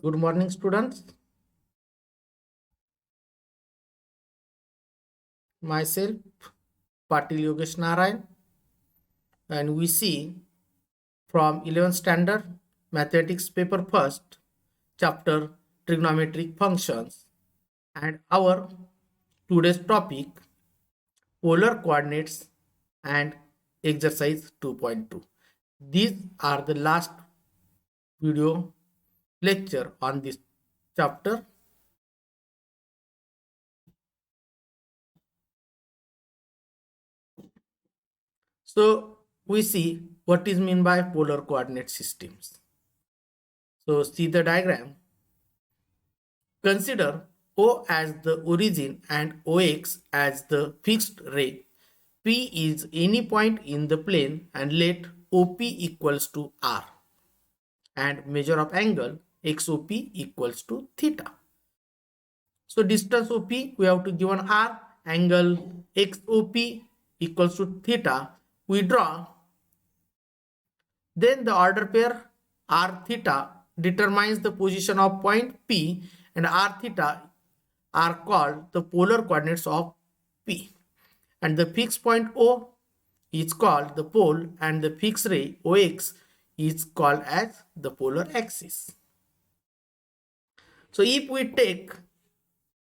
Good morning, students. Myself, Patil Yogesh Narayan, and we see from 11th standard mathematics paper first, chapter trigonometric functions, and our today's topic polar coordinates and exercise 2.2. These are the last video lecture on this chapter. So we see what is meant by polar coordinate systems. So see the diagram. Consider O as the origin and OX as the fixed ray. P is any point in the plane and let OP equals to R. And measure of angle XOP equals to theta. So distance OP we have to given R, angle XOP equals to theta. We draw. Then the order pair R theta determines the position of point P, and R theta are called the polar coordinates of P. And the fixed point O is called the pole, and the fixed ray OX is called as the polar axis. So if we take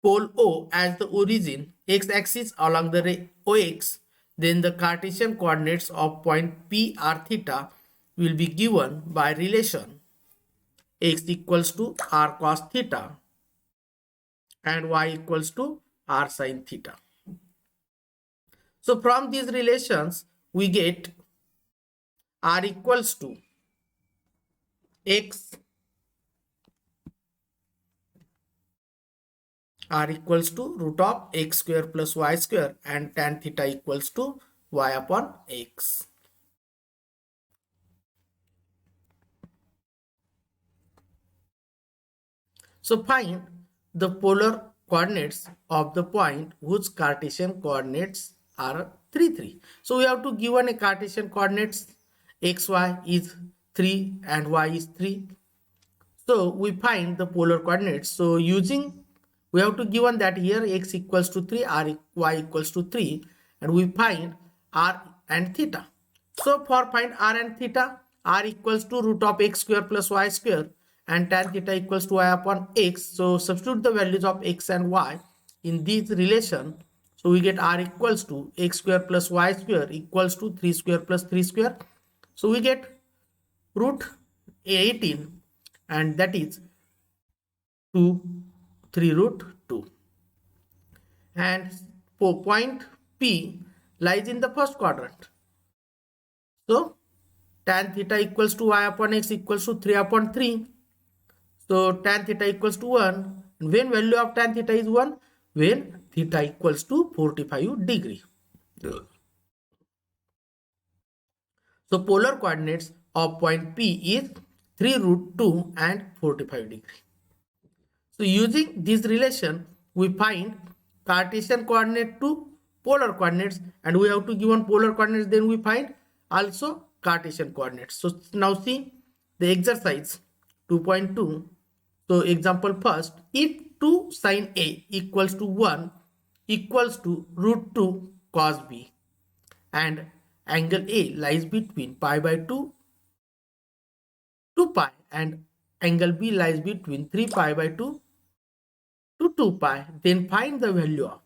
pole O as the origin, x-axis along the ray OX, then the Cartesian coordinates of point P R theta will be given by relation x equals to r cos theta and y equals to r sin theta. So from these relations we get r equals to x, r equals to root of x square plus y square, and tan theta equals to y upon x. So find the polar coordinates of the point whose Cartesian coordinates are 3, 3. So we have to given a Cartesian coordinates xy is 3 and y is 3. So we find the polar coordinates. So using, we have to given that here x equals to 3, y equals to 3, and we find r and theta. So for find r and theta, r equals to root of x square plus y square, and tan theta equals to y upon x. So substitute the values of x and y in this relation. So we get r equals to x square plus y square equals to 3 square plus 3 square. So we get root 18, and that is 2, 3 root 2. And point P lies in the first quadrant. So tan theta equals to y upon x equals to 3 upon 3. So tan theta equals to 1. And when value of tan theta is 1? When theta equals to 45 degree. So polar coordinates of point P is 3 root 2 and 45 degree. So using this relation, we find Cartesian coordinate to polar coordinates, and we have to given polar coordinates, then we find also Cartesian coordinates. So now see the exercise 2.2. So example first, if 2 sin A equals to 1 equals to root 2 cos B, and angle A lies between pi by 2 to pi, and angle B lies between 3 pi by 2 to 2 pi, then find the value of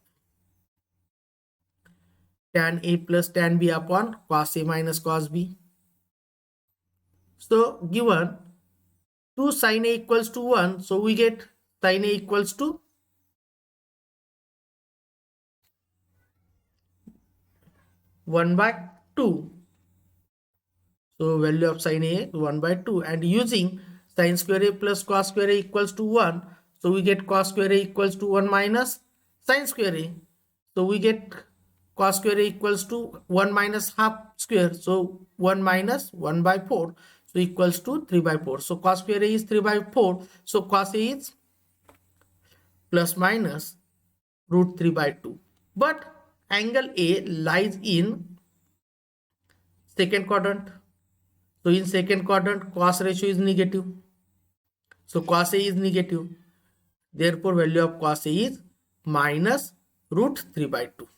tan A plus tan B upon cos A minus cos B. So given 2 sin A equals to 1, so we get sin A equals to 1 by 2. So value of sin A 1 by 2, and using sin square A plus cos square A equals to 1, so we get cos square A equals to 1 minus sin square A. So we get cos square A equals to 1 minus half square. So 1 minus 1 by 4. So equals to 3 by 4. So cos square A is 3 by 4. So cos A is plus minus root 3 by 2. But angle A lies in second quadrant. So in second quadrant, cos ratio is negative. So cos A is negative. Therefore, value of cos A is minus root 3 by 2.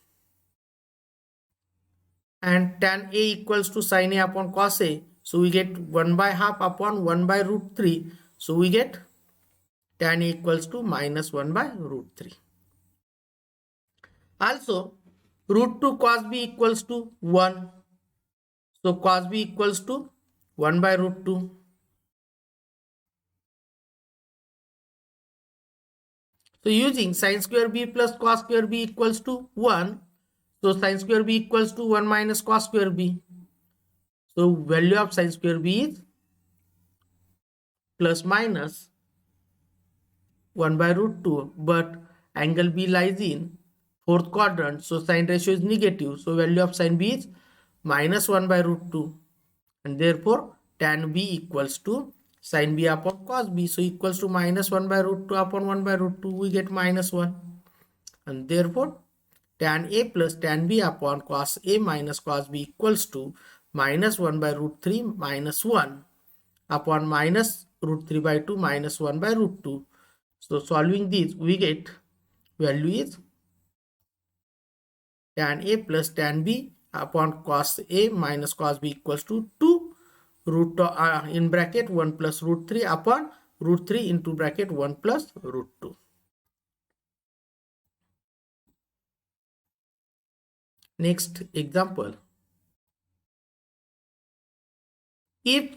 And tan A equals to sin A upon cos A. So we get 1 by half upon 1 by root 3. So we get tan A equals to minus 1 by root 3. Also, root 2 cos B equals to 1. So cos B equals to 1 by root 2. So using sin square B plus cos square B equals to 1. So sin square B equals to 1 minus cos square B. So value of sin square B is plus minus 1 by root 2. But angle B lies in fourth quadrant. So sin ratio is negative. So value of sin B is minus 1 by root 2. And therefore tan B equals to sin B upon cos B. So equals to minus 1 by root 2 upon 1 by root 2. We get minus 1. And therefore tan A plus tan B upon cos A minus cos B equals to minus 1 by root 3 minus 1 upon minus root 3 by 2 minus 1 by root 2. So solving this, we get value is tan A plus tan B upon cos A minus cos B equals to 2 root in bracket 1 plus root 3 upon root 3 into bracket 1 plus root 2. Next example. If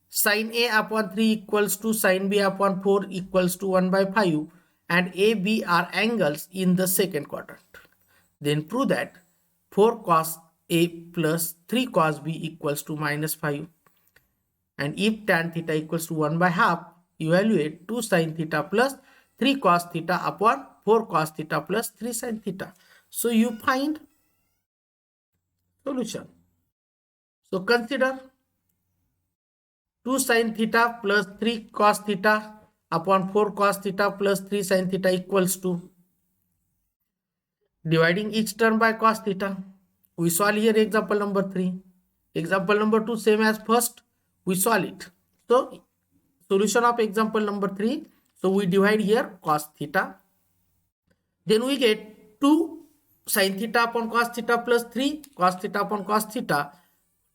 sin A upon 3 equals to sin B upon 4 equals to 1 by 5 and A, B are angles in the second quadrant, then prove that 4 cos A plus 3 cos B equals to minus 5. And if tan theta equals to 1 by half, evaluate 2 sin theta plus 3 cos theta upon 4 cos theta plus 3 sin theta. So you find solution. So consider 2 sin theta plus 3 cos theta upon 4 cos theta plus 3 sin theta equals to, dividing each term by cos theta. We solve here example number 3. Example number 2 same as first. We solve it. So solution of example number 3. So we divide here cos theta. Then we get 2 sin theta upon cos theta plus 3 cos theta upon cos theta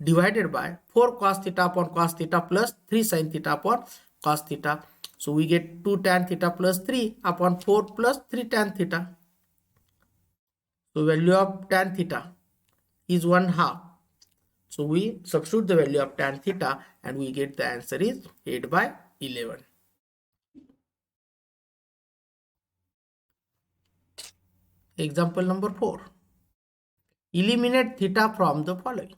divided by 4 cos theta upon cos theta plus 3 sin theta upon cos theta. So we get 2 tan theta plus 3 upon 4 plus 3 tan theta. So value of tan theta is 1/2. So we substitute the value of tan theta and we get the answer is 8 by 11. Example number 4. Eliminate theta from the following.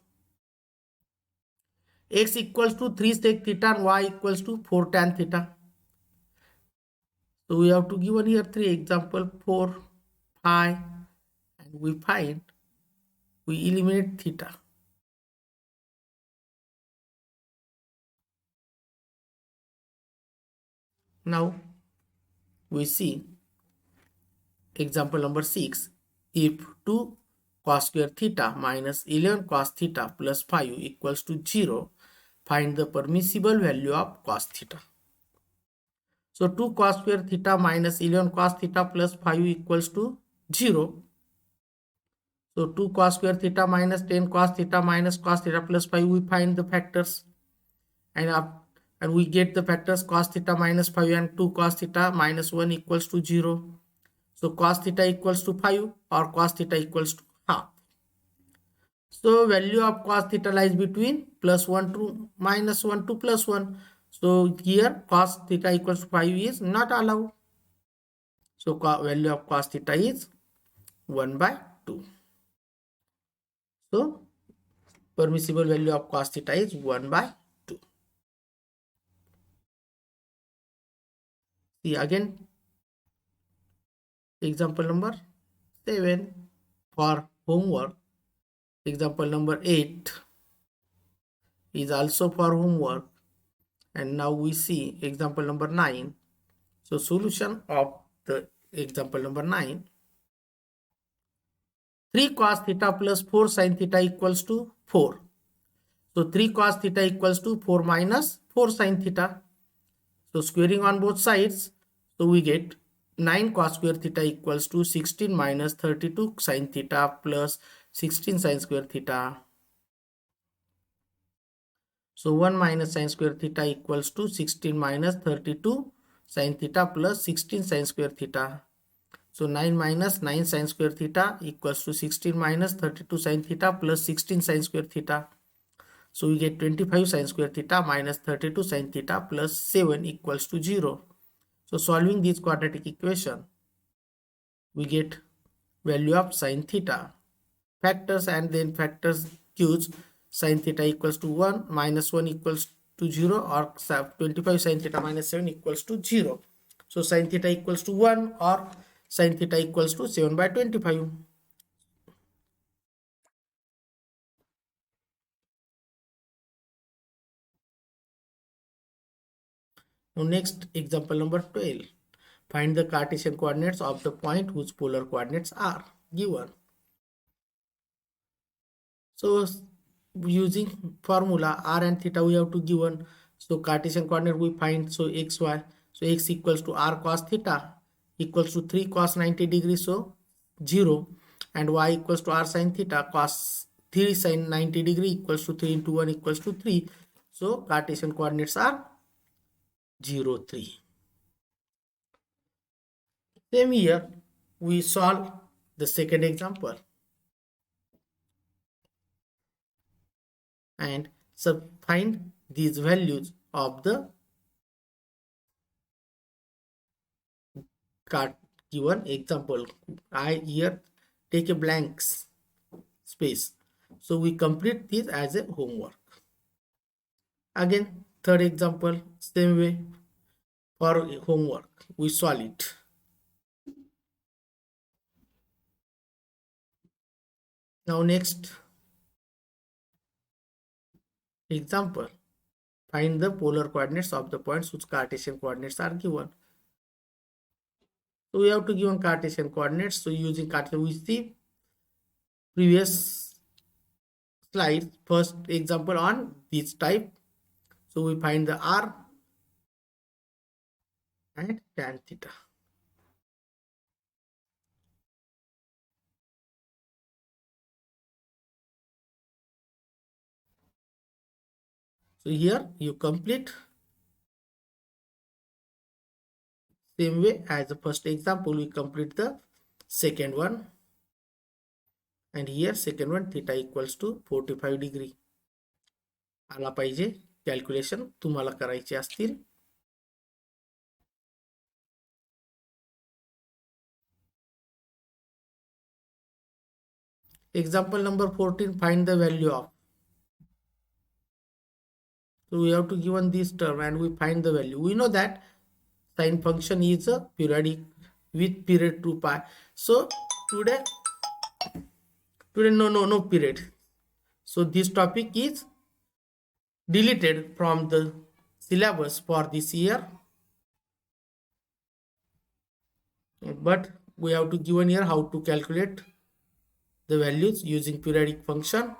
X equals to 3 sec theta and y equals to 4 tan theta. So we have to give here 3 example 4, 5 and we find we eliminate theta. Now we see example number 6. If 2 cos square theta minus 11 cos theta plus 5 equals to 0, find the permissible value of cos theta. So 2 cos square theta minus 11 cos theta plus 5 equals to 0. So 2 cos square theta minus 10 cos theta minus cos theta plus 5, we find the factors. And we get the factors cos theta minus 5 and 2 cos theta minus 1 equals to 0. So cos theta equals to 5 or cos theta equals to half. So value of cos theta lies between plus 1 to minus 1 to plus 1. So here cos theta equals to 5 is not allowed. So value of cos theta is 1 by 2. So permissible value of cos theta is 1 by 2. See again example number 7 for homework. Example number 8 is also for homework. And now we see example number 9. So solution of the example number 9. 3 cos theta plus 4 sin theta equals to 4. So 3 cos theta equals to 4 minus 4 sin theta. So squaring on both sides, so we get 9 cos square theta equals to 16 minus 32 sin theta plus 16 sin square theta. So 1 minus sin square theta equals to 16 minus 32 sin theta plus 16 sin square theta. So 9 minus 9 sin square theta equals to 16 minus 32 sin theta plus 16 sin square theta. So we get 25 sin square theta minus 32 sin theta plus 7 equals to 0. So solving this quadratic equation, we get value of sin theta. Factors and then factors gives sin theta equals to 1 minus 1 equals to 0, or 25 sin theta minus 7 equals to 0. So sin theta equals to 1 or sin theta equals to 7 by 25. Now next, example number 12. Find the Cartesian coordinates of the point whose polar coordinates are given. So using formula r and theta we have to given. So Cartesian coordinate we find, so xy. So x equals to r cos theta equals to 3 cos 90 degrees, so 0. And y equals to r sin theta cos 3 sin 90 degree equals to 3 into 1 equals to 3. So Cartesian coordinates are 0, 3. Same here, we solve the second example and find these values of the given example. I here take a blank space. So we complete this as a homework. Again, third example, same way for homework, we solve it. Now next example, find the polar coordinates of the points whose Cartesian coordinates are given. So we have to given Cartesian coordinates. So using Cartesian, we see previous slide, first example on this type. So we find the r and tan theta. So here you complete same way as the first example, we complete the second one. And here second one, theta equals to 45 degree आला पाहिजे. Calculation तुम्हाला करायचे असतील. Example number 14, find the value of. So we have to given this term and we find the value. We know that sine function is a periodic with period 2 pi. So today no period. So this topic is deleted from the syllabus for this year. But we have to given here how to calculate the values using periodic function.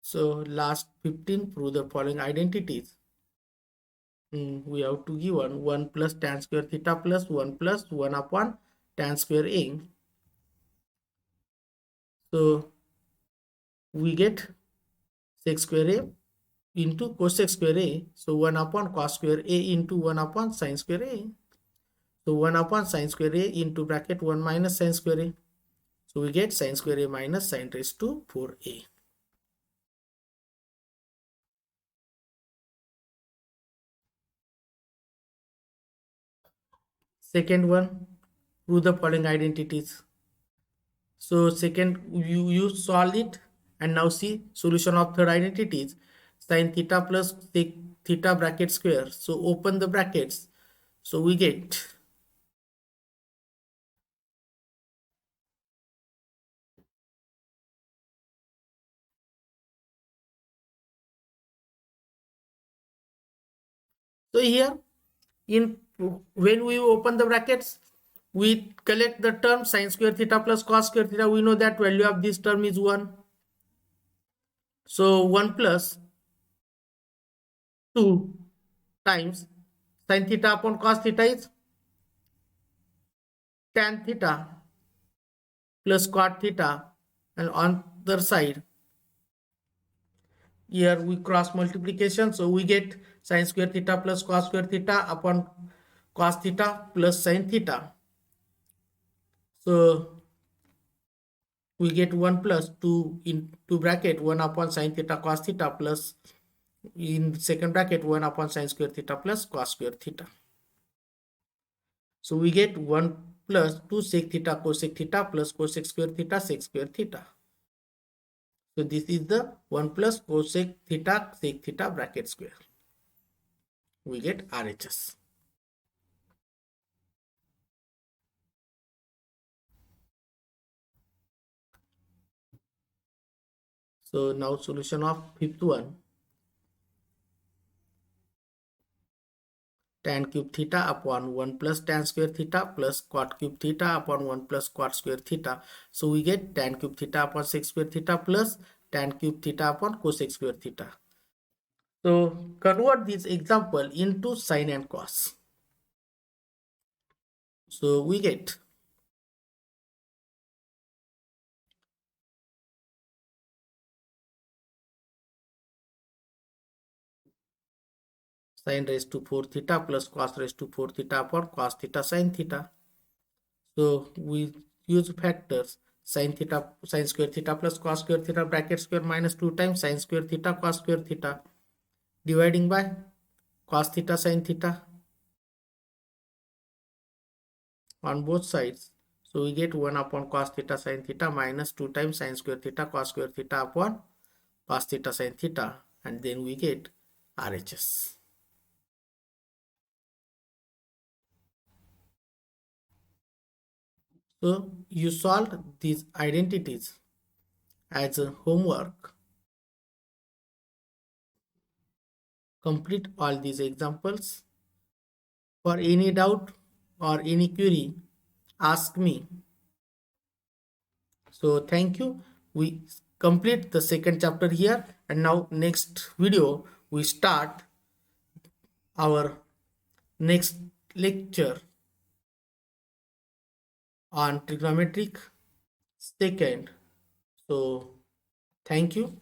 So last 15, prove the following identities. We have to give 1 plus tan square theta plus 1 plus 1 upon tan square a. So we get sec square a into cosec square a. So 1 upon cos square a into 1 upon sin square a. So 1 upon sin square a into bracket 1 minus sin square a. So we get sin square a minus sin raised to 4a. Second one, prove the following identities. So second, you solve it and now see solution of third identities. Sin theta plus sec theta bracket square. So open the brackets. So we get so here in when we open the brackets, we collect the term sin square theta plus cos square theta. We know that value of this term is 1. So 1 plus 2 times sin theta upon cos theta is tan theta plus cot theta, and on the other side here we cross multiplication, so we get sin square theta plus cos square theta upon cos theta plus sin theta. So we get 1 plus 2 into bracket 1 upon sin theta cos theta plus in second bracket 1 upon sin square theta plus cos square theta. So we get 1 plus 2 sec theta cosec theta plus cosec square theta sec square theta. So this is the 1 plus cosec theta sec theta bracket square. We get RHS. So now solution of fifth one. Tan cube theta upon 1 plus tan square theta plus cot cube theta upon 1 plus cot square theta. So we get tan cube theta upon sec square theta plus tan cube theta upon cosec square theta. So convert this example into sin and cos. So we get sin raised to 4 theta plus cos raised to 4 theta upon cos theta sin theta. So we use factors sin theta sin square theta plus cos square theta bracket square minus 2 times sin square theta cos square theta dividing by cos theta sin theta on both sides. So we get 1 upon cos theta sin theta minus 2 times sin square theta cos square theta upon cos theta sin theta, and then we get RHS. So you solve these identities as a homework. Complete all these examples. For any doubt or any query, ask me. So thank you. We complete the second chapter here, and now next video we start our next lecture on trigonometric second. So thank you.